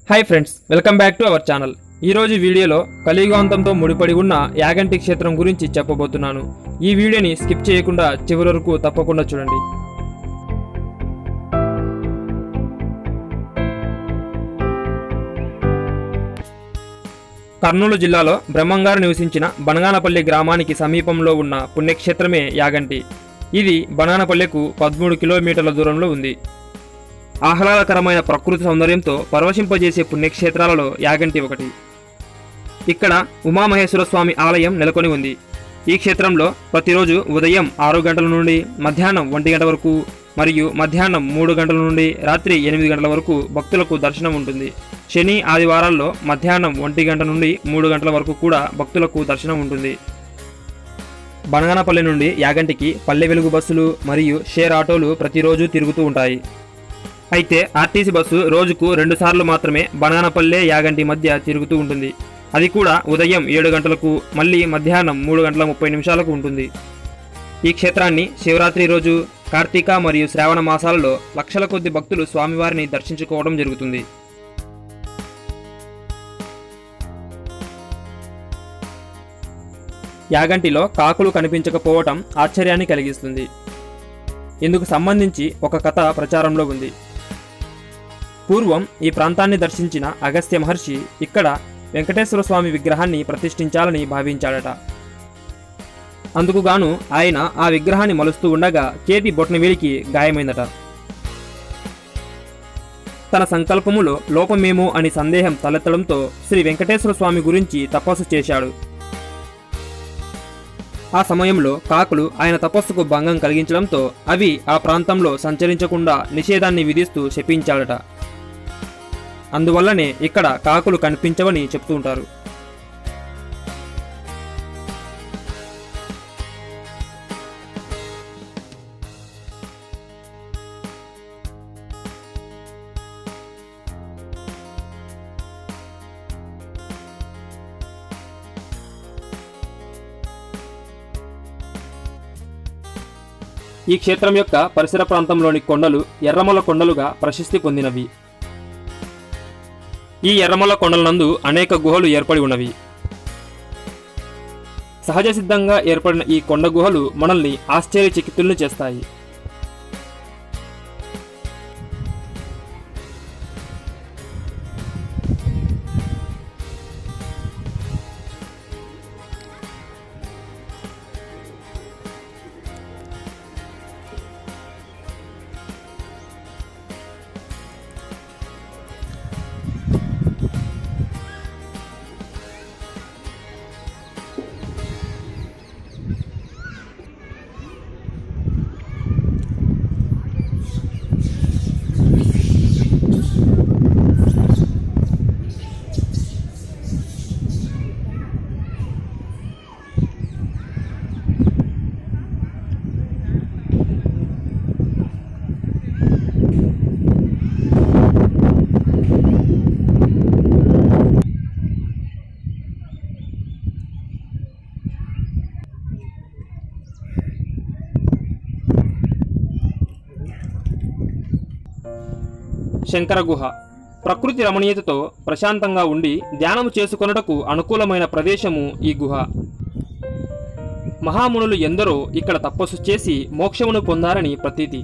Hi friends, welcome back to our channel. ఈరోజు వీడియోలో కలియుగాంతంతో ముడిపడి ఉన్న యాగంటి క్షేత్రం గురించి చెప్పబోతున్నాను. ఈ వీడియోని స్కిప్ చేయకుండా చివరి వరకు తప్పకుండా చూడండి. కర్నూలు జిల్లాలో బ్రహ్మంగారు నివసించిన బనగానపల్లి గ్రామానికి సమీపంలో ఉన్న పుణ్యక్షేత్రమే యాగంటి. ఇది బనగానపల్లెకు 13 కిలోమీటర్ల దూరంలో ఉంది. ఆహ్లాదకరమైన ప్రకృతి సౌందర్యంతో పరవశింపజేసే పుణ్యక్షేత్రాలలో యాగంటి ఒకటి. ఇక్కడ ఉమామహేశ్వర స్వామి ఆలయం నెలకొని ఉంది. ఈ క్షేత్రంలో ప్రతిరోజు ఉదయం 6 గంటల నుండి మధ్యాహ్నం 1 గంట వరకు మరియు మధ్యాహ్నం 3 గంటల నుండి రాత్రి 8 గంటల వరకు భక్తులకు దర్శనం ఉంటుంది. శని ఆదివారాల్లో మధ్యాహ్నం 1 గంట నుండి 3 గంటల వరకు కూడా భక్తులకు దర్శనం ఉంటుంది. బనగానపల్లి నుండి యాగంటికి పల్లె వెలుగు బస్సులు మరియు షేర్ ఆటోలు ప్రతిరోజు తిరుగుతూ ఉంటాయి. అయితే ఆర్టీసీ బస్సు రోజుకు 2 సార్లు మాత్రమే బనగానపల్లె యాగంటి మధ్య తిరుగుతూ ఉంటుంది. అది కూడా ఉదయం 7 గంటలకు మళ్ళీ మధ్యాహ్నం 3 గంటల 30 నిమిషాలకు ఉంటుంది. ఈ క్షేత్రాన్ని శివరాత్రి రోజు, కార్తీక మరియు శ్రావణ మాసాలలో లక్షల కొద్ది భక్తులు స్వామివారిని దర్శించుకోవడం జరుగుతుంది. యాగంటిలో కాకులు కనిపించకపోవటం ఆశ్చర్యాన్ని కలిగిస్తుంది. ఇందుకు సంబంధించి ఒక కథ ప్రచారంలో ఉంది. పూర్వం ఈ ప్రాంతాన్ని దర్శించిన అగస్త్య మహర్షి ఇక్కడ వెంకటేశ్వర స్వామి విగ్రహాన్ని ప్రతిష్ఠించాలని భావించాడట. అందుకుగాను ఆయన ఆ విగ్రహాన్ని మలుస్తూ ఉండగా చేతి బొటనవేలికి గాయమైందట. తన సంకల్పములో లోపమేమో అని సందేహం తలెత్తడంతో శ్రీ వెంకటేశ్వర స్వామి గురించి తపస్సు చేశాడు. ఆ సమయంలో కాకులు ఆయన తపస్సుకు భంగం కలిగించడంతో అవి ఆ ప్రాంతంలో సంచరించకుండా నిషేధాన్ని విధిస్తూ శపించాడట. అందువల్లనే ఇక్కడ కాకులు కనిపించవని చెప్తూ ఉంటారు. ఈ క్షేత్రం యొక్క పరిసర ప్రాంతంలోని కొండలు ఎర్రమల కొండలుగా ప్రసిద్ధి పొందినవి. ఈ ఎర్రమల కొండలనందు అనేక గుహలు ఏర్పడి ఉన్నవి. సహజ సిద్ధంగా ఏర్పడిన ఈ కొండ గుహలు మనల్ని ఆశ్చర్యచకితులను చేస్తాయి. శంకర గుహ ప్రకృతి రమణీయతతో ప్రశాంతంగా ఉండి ధ్యానము చేసుకొనుటకు అనుకూలమైన ప్రదేశము ఈ గుహ. మహామునులు ఎందరో ఇక్కడ తపస్సు చేసి మోక్షమును పొందారని ప్రతీతి.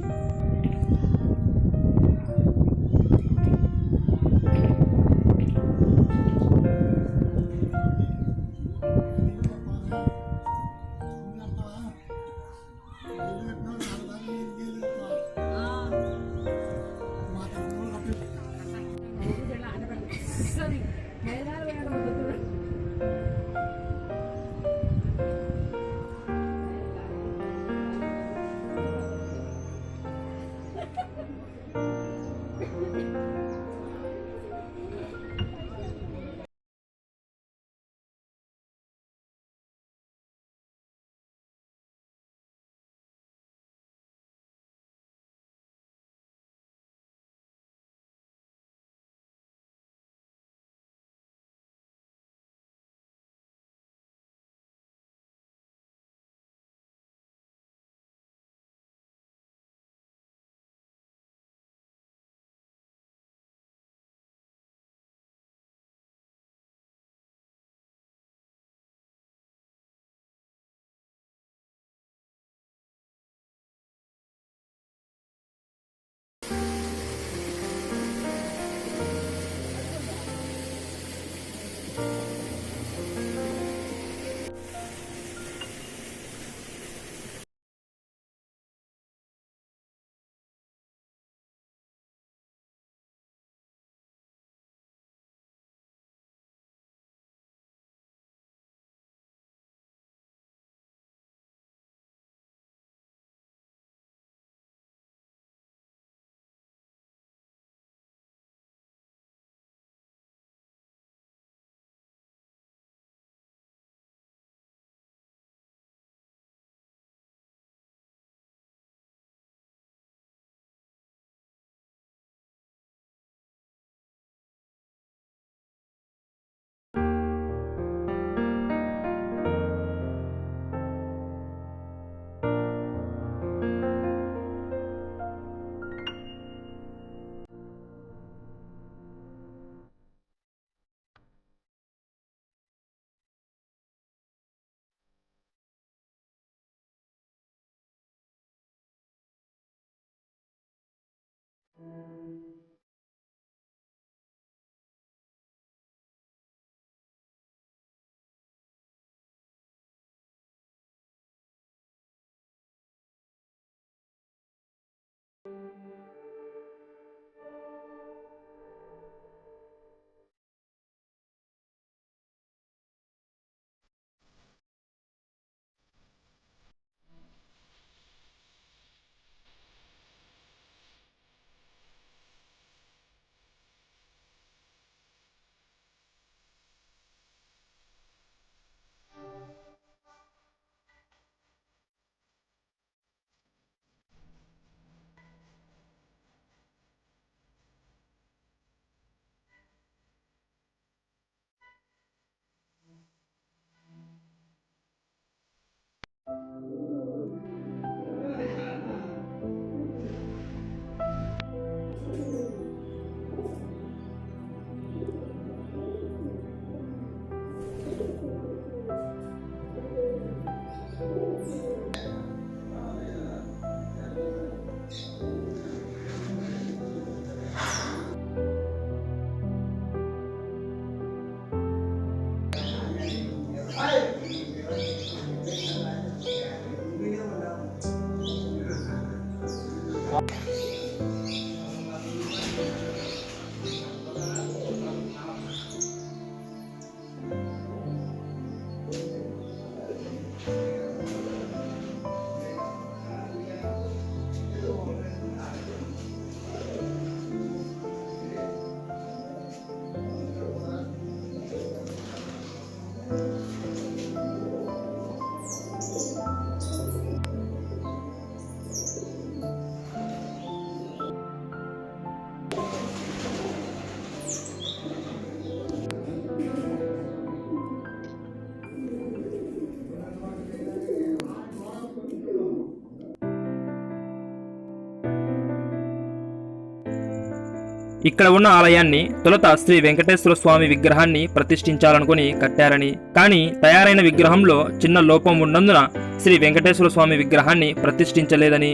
ఇక్కడ ఉన్న ఆలయాన్ని తొలుత శ్రీ వెంకటేశ్వర స్వామి విగ్రహాన్ని ప్రతిష్ఠించాలనుకుని కట్టారని, కానీ తయారైన విగ్రహంలో చిన్న లోపం ఉన్నందున శ్రీ వెంకటేశ్వర స్వామి విగ్రహాన్ని ప్రతిష్ఠించలేదని,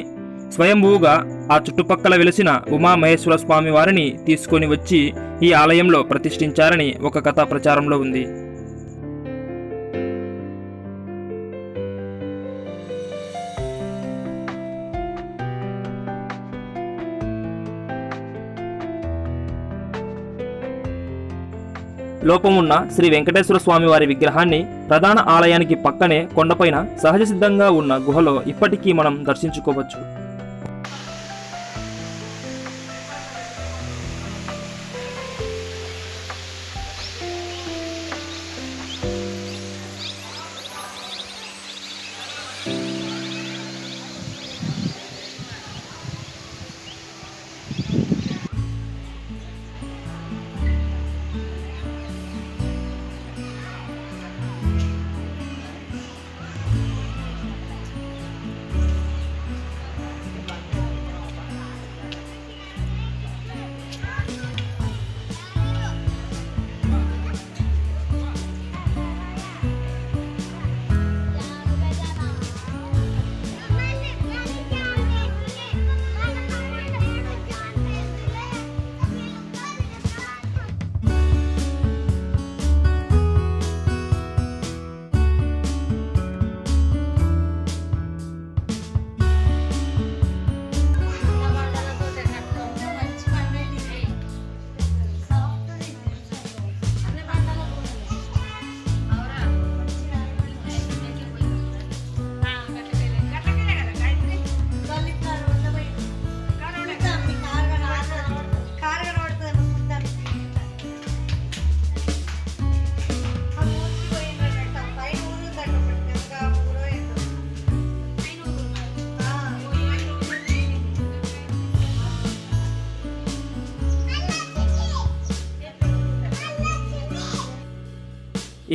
స్వయంభూగా ఆ చుట్టుపక్కల వెలిసిన ఉమామహేశ్వర స్వామి వారిని తీసుకొని వచ్చి ఈ ఆలయంలో ప్రతిష్ఠించారని ఒక కథ ప్రచారంలో ఉంది. లోపమున్న శ్రీ వెంకటేశ్వర స్వామి వారి విగ్రహాన్ని ప్రధాన ఆలయానికి పక్కనే కొండపైన సహజ సిద్ధంగా ఉన్న గుహలో ఇప్పటికీ మనం దర్శించుకోవచ్చు.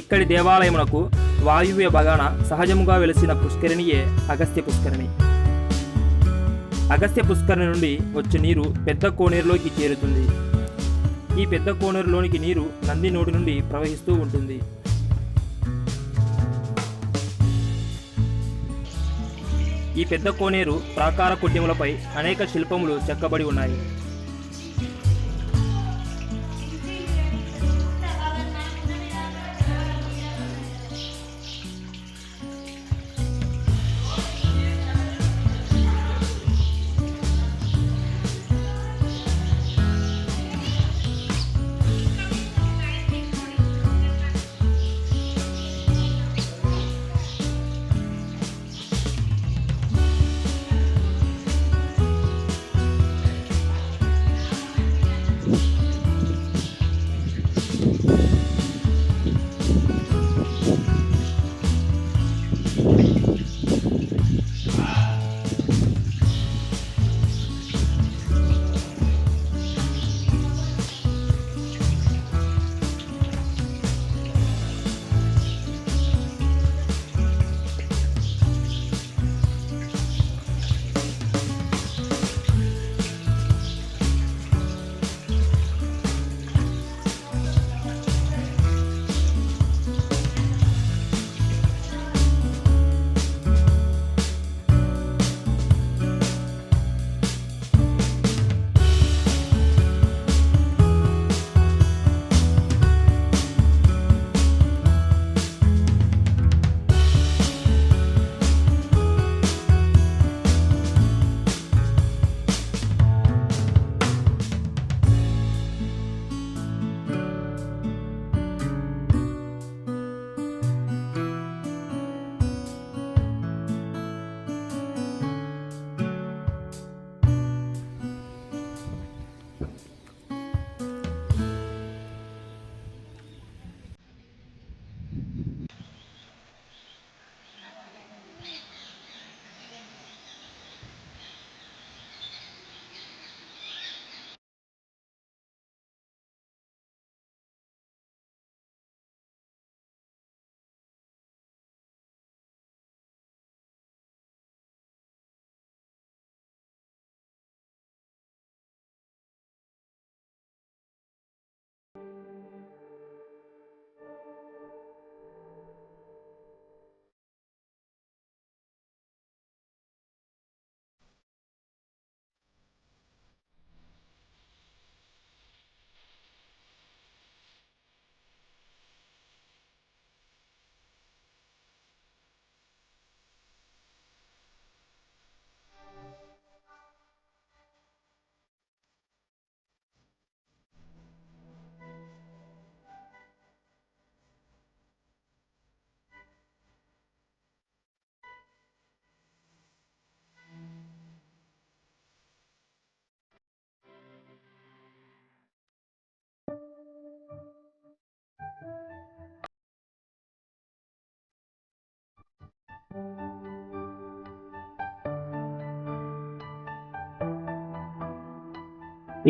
ఇక్కడి దేవాలయమునకు వాయువ్య భాగాన సహజముగా వెలిసిన పుష్కరిణియే అగస్త్య పుష్కరిణి. అగస్త్య పుష్కరిణి నుండి వచ్చే నీరు పెద్ద కోనేరులోకి చేరుతుంది. ఈ పెద్ద కోనేరులోనికి నీరు నంది నోటి నుండి ప్రవహిస్తూ ఉంటుంది. ఈ పెద్ద కోనేరు ప్రాకార కుడ్యములపై అనేక శిల్పములు చెక్కబడి ఉన్నాయి.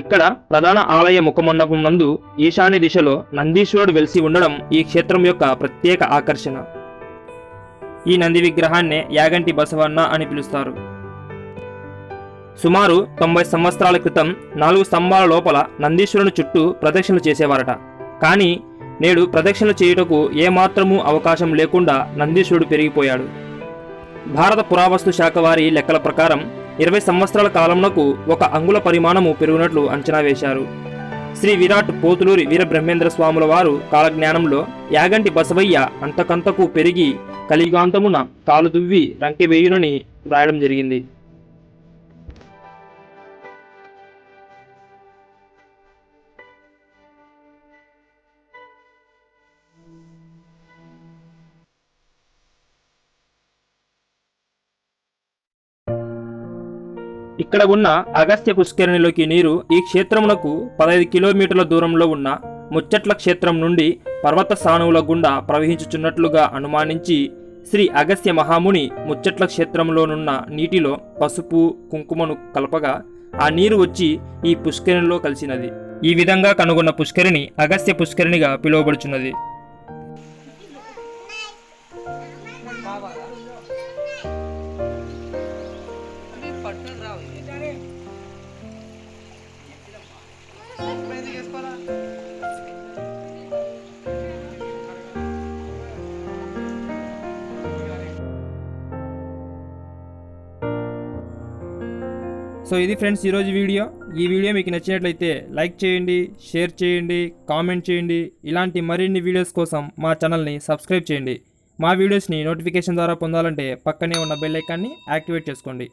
ఇక్కడ ప్రధాన ఆలయ ముఖమండపం నందు ఈశాన్య దిశలో నందీశ్వరుడు వెలిసి ఉండడం ఈ క్షేత్రం యొక్క ప్రత్యేక ఆకర్షణ. ఈ నంది విగ్రహాన్నే యాగంటి బసవన్న అని పిలుస్తారు. సుమారు 90 సంవత్సరాల క్రితం 4 స్తంభాల లోపల నందీశ్వరుని చుట్టూ ప్రదక్షిణలు చేసేవారట. కానీ నేడు ప్రదక్షిణలు చేయుటకు ఏమాత్రమూ అవకాశం లేకుండా నందీశ్వరుడు పెరిగిపోయాడు. భారత పురావస్తు శాఖ వారి లెక్కల ప్రకారం 20 సంవత్సరాల కాలంలో 1 అంగుళ పరిమాణము పెరిగినట్లు అంచనా వేశారు. శ్రీ విరాట్ పోతులూరి వీరబ్రహ్మేంద్ర స్వాముల వారు కాలజ్ఞానంలో యాగంటి బసవయ్య అంతకంతకు పెరిగి కలియుగాంతమున కాలు దువ్వి రంకె వేయునని వ్రాయడం జరిగింది. ఇక్కడ ఉన్న అగస్త్య పుష్కరిణిలోకి నీరు ఈ క్షేత్రమునకు 15 కిలోమీటర్ల దూరంలో ఉన్న ముచ్చట్ల క్షేత్రం నుండి పర్వత సానువుల గుండా ప్రవహించుచున్నట్లుగా అనుమానించి శ్రీ అగస్త్య మహాముని ముచ్చట్ల క్షేత్రంలోనున్న నీటిలో పసుపు కుంకుమను కలపగా ఆ నీరు వచ్చి ఈ పుష్కరిణిలో కలిసినది. ఈ విధంగా కనుగొన్న పుష్కరిణి అగస్త్య పుష్కరిణిగా పిలువబడుచున్నది. సో ఇది ఫ్రెండ్స్ ఈరోజు వీడియో. ఈ వీడియో మీకు నచ్చినట్లయితే లైక్ చేయండి, షేర్ చేయండి, కామెంట్ చేయండి. ఇలాంటి మరిన్ని వీడియోస్ కోసం మా ఛానల్ని సబ్స్క్రైబ్ చేయండి. మా వీడియోస్ని నోటిఫికేషన్ ద్వారా పొందాలంటే పక్కనే ఉన్న బెల్ ఐకాన్ని యాక్టివేట్ చేసుకోండి.